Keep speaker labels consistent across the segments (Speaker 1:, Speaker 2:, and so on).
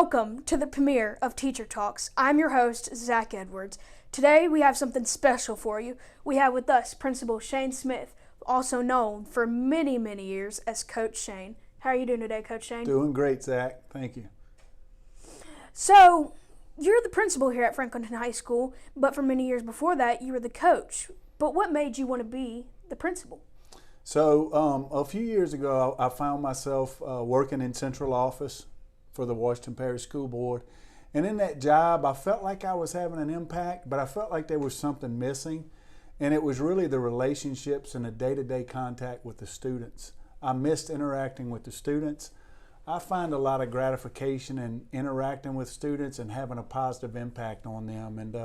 Speaker 1: Welcome to the premiere of Teacher Talks. I'm your host, Zach Edwards. Today we have something special for you. We have with us Principal Shane Smith, also known for many, many years as Coach Shane. How are you doing today, Coach Shane?
Speaker 2: Doing great, Zach. Thank you.
Speaker 1: So, you're the principal here at Franklinton High School, but for many years before that, you were the coach. But what made you want to be the principal?
Speaker 2: So, a few years ago, I found myself working in central office for the Washington Parish School Board. And in that job, I felt like I was having an impact, but I felt like there was something missing. And it was really the relationships and the day-to-day contact with the students. I missed interacting with the students. I find a lot of gratification in interacting with students and having a positive impact on them. And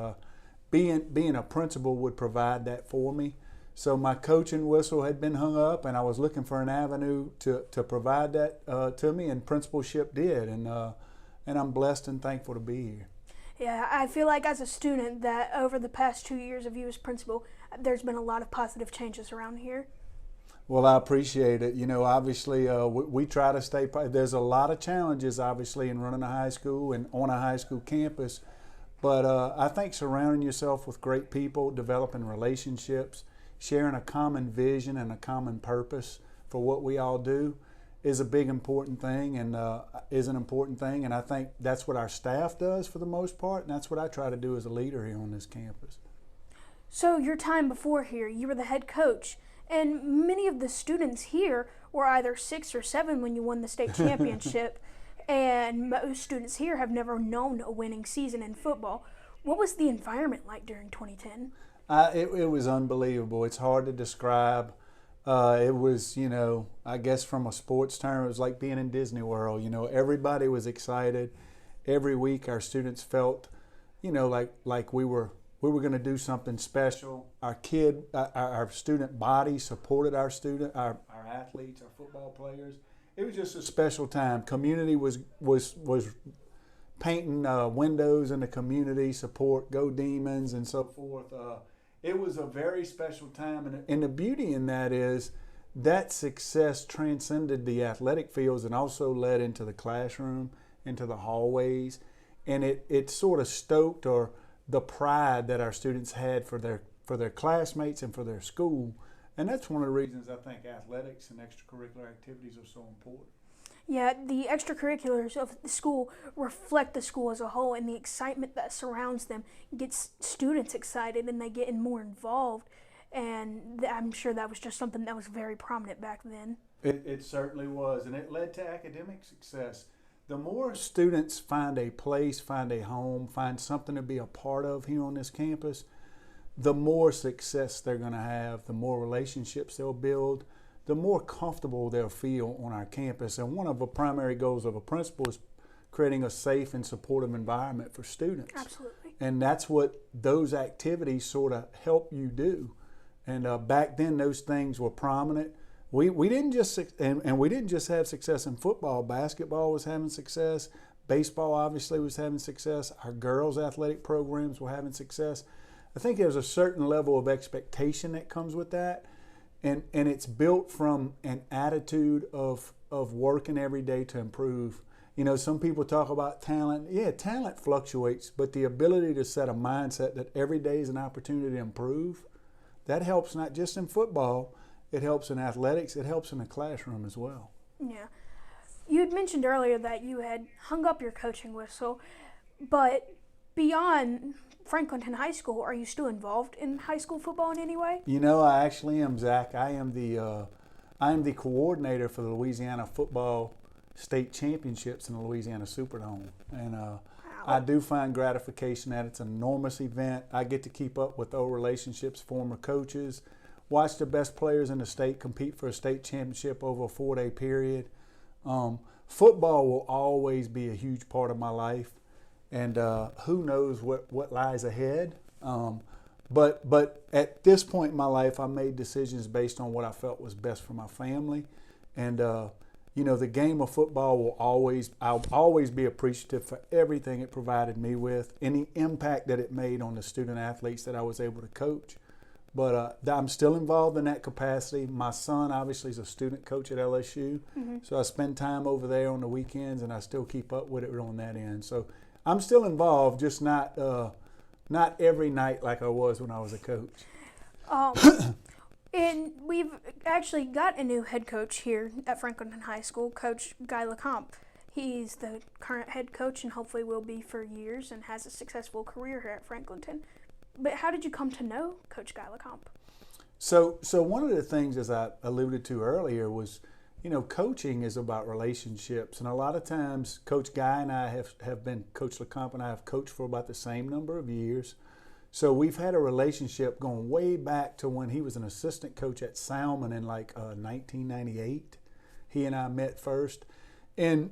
Speaker 2: being a principal would provide that for me. So my coaching whistle had been hung up, and I was looking for an avenue to provide that to me, and principalship did. And I'm blessed and thankful to be here.
Speaker 1: Yeah, I feel like as a student that over the past 2 years of you as principal, there's been a lot of positive changes around here.
Speaker 2: Well, I appreciate it. You know, obviously, we try to stay. There's a lot of challenges, obviously, in running a high school and on a high school campus. But I think surrounding yourself with great people, developing relationships, sharing a common vision and a common purpose for what we all do is a big important thing, and is an important thing. And I think that's what our staff does for the most part, and that's what I try to do as a leader here on this campus.
Speaker 1: So your time before here, you were the head coach, and many of the students here were either 6 or 7 when you won the state championship, and most students here have never known a winning season in football. What was the environment like during 2010?
Speaker 2: It was unbelievable. It's hard to describe. It was, you know, I guess from a sports term, it was like being in Disney World. You know, everybody was excited. Every week our students felt, you know, like we were going to do something special. Our student body supported our athletes, our football players. It was just a special time. Community was painting windows in the community, support, go Demons, and so forth. It was a very special time, and the beauty in that is that success transcended the athletic fields and also led into the classroom, into the hallways, and it sort of stoked the pride that our students had for their classmates and for their school. And that's one of the reasons I think athletics and extracurricular activities are so important.
Speaker 1: Yeah, the extracurriculars of the school reflect the school as a whole, and the excitement that surrounds them gets students excited, and they get more involved. And I'm sure that was just something that was very prominent back then.
Speaker 2: It certainly was, and it led to academic success. The more students find a place, find a home, find something to be a part of here on this campus, the more success they're going to have, the more relationships they'll build, the more comfortable they'll feel on our campus. And one of the primary goals of a principal is creating a safe and supportive environment for students.
Speaker 1: Absolutely.
Speaker 2: And that's what those activities sort of help you do. And back then, those things were prominent. We didn't just have success in football. Basketball was having success. Baseball obviously was having success. Our girls' athletic programs were having success. I think there's a certain level of expectation that comes with that. And it's built from an attitude of working every day to improve. You know, some people talk about talent. Yeah, talent fluctuates, but the ability to set a mindset that every day is an opportunity to improve, that helps not just in football, it helps in athletics, it helps in the classroom as well.
Speaker 1: Yeah. You had mentioned earlier that you had hung up your coaching whistle, but beyond Franklinton High School, are you still involved in high school football in any way?
Speaker 2: You know, I actually am, Zach. I am the coordinator for the Louisiana Football State Championships in the Louisiana Superdome. And
Speaker 1: wow.
Speaker 2: I do find gratification that it's an enormous event. I get to keep up with old relationships, former coaches, watch the best players in the state compete for a state championship over a 4-day period. Football will always be a huge part of my life. And who knows what lies ahead. But at this point in my life, I made decisions based on what I felt was best for my family. And, you know, the game of football I'll always be appreciative for everything it provided me with, and the impact that it made on the student athletes that I was able to coach. But I'm still involved in that capacity. My son obviously is a student coach at LSU, so I spend time over there on the weekends, and I still keep up with it on that end. So I'm still involved, just not every night like I was when I was a coach.
Speaker 1: And we've actually got a new head coach here at Franklinton High School, Coach Guy Lacomp. He's the current head coach and hopefully will be for years and has a successful career here at Franklinton. But how did you come to know Coach Guy Lacomp?
Speaker 2: So one of the things, as I alluded to earlier, was, coaching is about relationships. And a lot of times, Coach Guy and I have been, Coach Lacomp and I have coached for about the same number of years. So we've had a relationship going way back to when he was an assistant coach at Salmon in 1998. He and I met first. And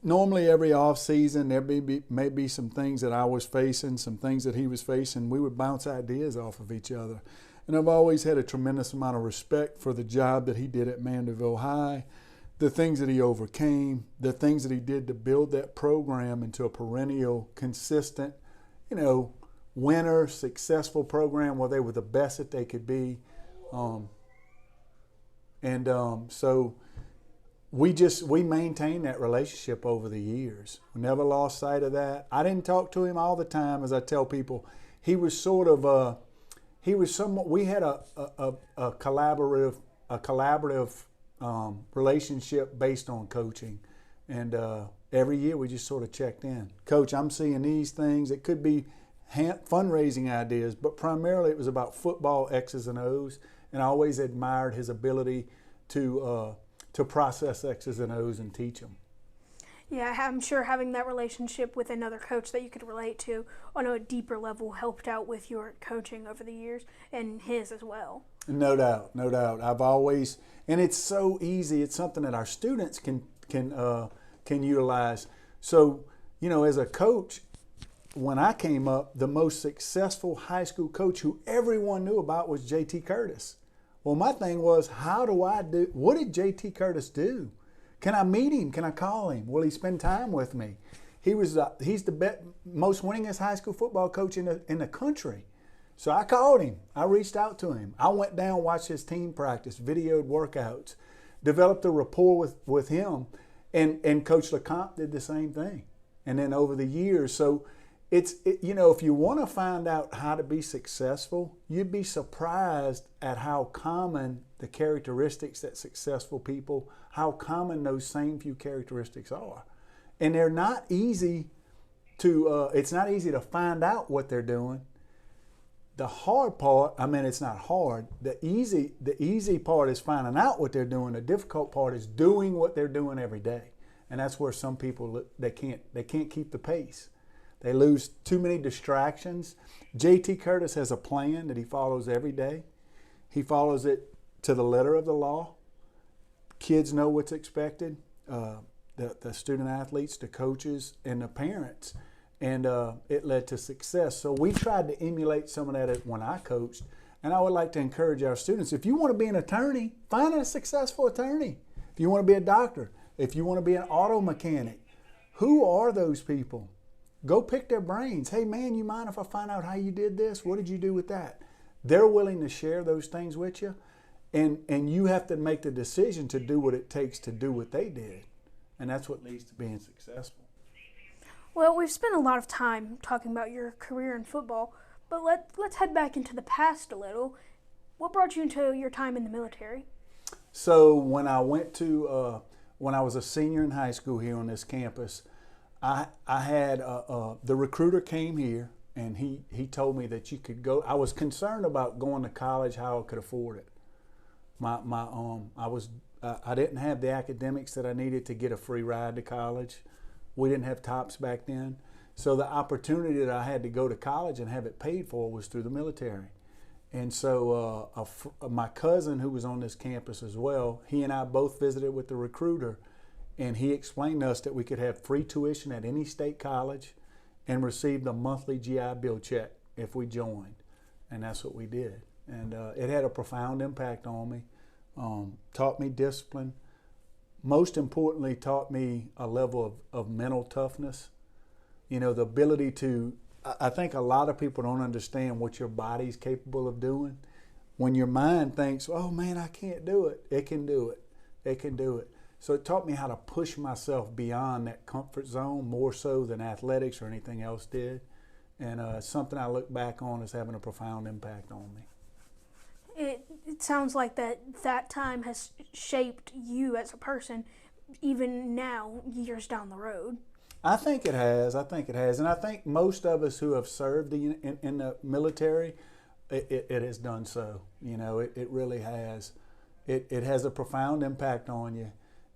Speaker 2: normally every off season there may be some things that I was facing, some things that he was facing. We would bounce ideas off of each other. And I've always had a tremendous amount of respect for the job that he did at Mandeville High, the things that he overcame, the things that he did to build that program into a perennial, consistent, winner, successful program where they were the best that they could be. So we maintained that relationship over the years. We never lost sight of that. I didn't talk to him all the time, as I tell people. He was sort of we had a collaborative relationship based on coaching. And every year we just sort of checked in. Coach, I'm seeing these things. It could be fundraising ideas, but primarily it was about football X's and O's, and I always admired his ability to process X's and O's and teach them.
Speaker 1: Yeah, I'm sure having that relationship with another coach that you could relate to on a deeper level helped out with your coaching over the years and his as well.
Speaker 2: No doubt. I've always, and it's so easy. It's something that our students can utilize. So, as a coach, when I came up, the most successful high school coach who everyone knew about was J.T. Curtis. Well, my thing was, what did J.T. Curtis do? Can I meet him? Can I call him? Will he spend time with me? He's the most winningest high school football coach in the country. So I called him. I reached out to him. I went down, watched his team practice, videoed workouts, developed a rapport with him, and Coach Lacomp did the same thing. And then over the years, so if you want to find out how to be successful, you'd be surprised at how common the characteristics that successful people, how common those same few characteristics are. And they're not easy it's not easy to find out what they're doing. The hard part, it's not hard. The easy part is finding out what they're doing. The difficult part is doing what they're doing every day. And that's where some people, they can't keep the pace. They lose too many distractions. J.T. Curtis has a plan that he follows every day. He follows it to the letter of the law. Kids know what's expected, the student athletes, the coaches, and the parents. And it led to success. So we tried to emulate some of that when I coached. And I would like to encourage our students, if you want to be an attorney, find a successful attorney. If you want to be a doctor, if you want to be an auto mechanic, who are those people? Go pick their brains. Hey, man, you mind if I find out how you did this? What did you do with that? They're willing to share those things with you, and you have to make the decision to do what it takes to do what they did. And that's what leads to being successful.
Speaker 1: Well, we've spent a lot of time talking about your career in football, but let's head back into the past a little. What brought you into your time in the military?
Speaker 2: So when I was a senior in high school here on this campus, I had the recruiter came here, and he told me that you could go. I was concerned about going to college, how I could afford it. I didn't have the academics that I needed to get a free ride to college. We didn't have TOPS back then, so the opportunity that I had to go to college and have it paid for was through the military. And so my cousin, who was on this campus as well, he and I both visited with the recruiter. And he explained to us that we could have free tuition at any state college and receive the monthly GI Bill check if we joined. And that's what we did. And it had a profound impact on me, taught me discipline. Most importantly, taught me a level of mental toughness. The ability to, I think a lot of people don't understand what your body's capable of doing. when your mind thinks, oh man, I can't do it, it can do it. It can do it. So it taught me how to push myself beyond that comfort zone more so than athletics or anything else did. And something I look back on as having a profound impact on me.
Speaker 1: It sounds like that time has shaped you as a person, even now, years down the road.
Speaker 2: I think it has. And I think most of us who have served in the military, it has done so. You know, it really has. It has a profound impact on you.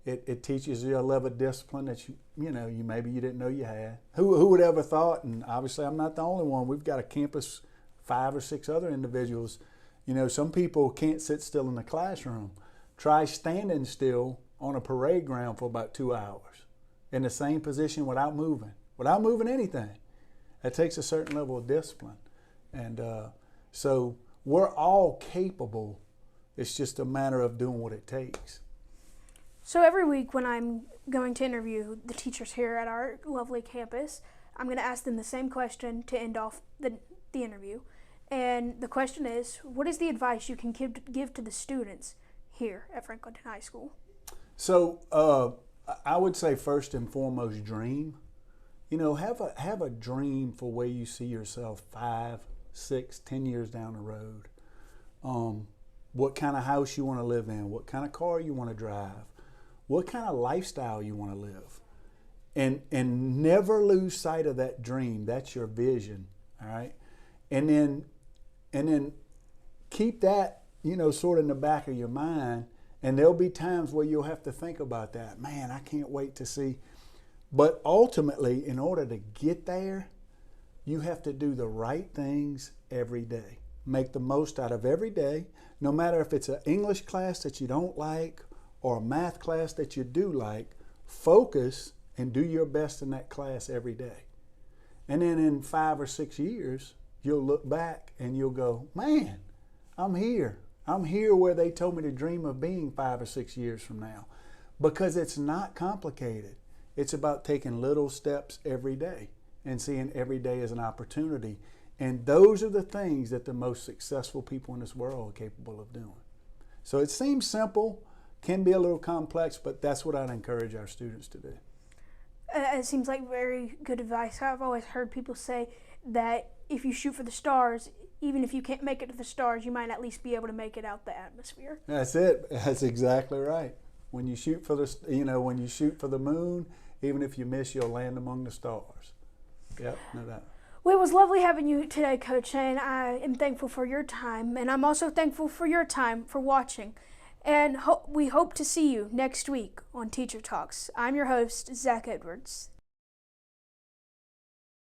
Speaker 2: It teaches you a level of discipline that you maybe you didn't know you had. Who would ever thought? And obviously, I'm not the only one. We've got a campus, 5 or 6 other individuals. You know, some people can't sit still in the classroom. Try standing still on a parade ground for about 2 hours in the same position without moving anything. That takes a certain level of discipline. And so we're all capable. It's just a matter of doing what it takes.
Speaker 1: So every week when I'm going to interview the teachers here at our lovely campus, I'm going to ask them the same question to end off the interview. And the question is, what is the advice you can give to the students here at Franklinton High School?
Speaker 2: So I would say first and foremost, dream. You know, have a dream for where you see yourself 5, 6, 10 years down the road. What kind of house you want to live in, what kind of car you want to drive, what kind of lifestyle you want to live. And never lose sight of that dream. That's your vision, all right? And then keep that, sort of in the back of your mind. And there'll be times where you'll have to think about that. Man, I can't wait to see. But ultimately, in order to get there, you have to do the right things every day. Make the most out of every day, no matter if it's an English class that you don't like or a math class that you do like. Focus and do your best in that class every day. And then in 5 or 6 years, you'll look back and you'll go, man, I'm here. I'm here where they told me to dream of being 5 or 6 years from now. Because it's not complicated. It's about taking little steps every day and seeing every day as an opportunity. And those are the things that the most successful people in this world are capable of doing. So it seems simple, can be a little complex, but that's what I'd encourage our students to do.
Speaker 1: It seems like very good advice. I've always heard people say that if you shoot for the stars, even if you can't make it to the stars, you might at least be able to make it out the atmosphere.
Speaker 2: That's it. That's exactly right. When you shoot for the moon, even if you miss, you'll land among the stars. Yep, no doubt.
Speaker 1: Well, it was lovely having you today, Coach, and I am thankful for your time, and I'm also thankful for your time for watching. And we hope to see you next week on Teacher Talks. I'm your host, Zach Edwards.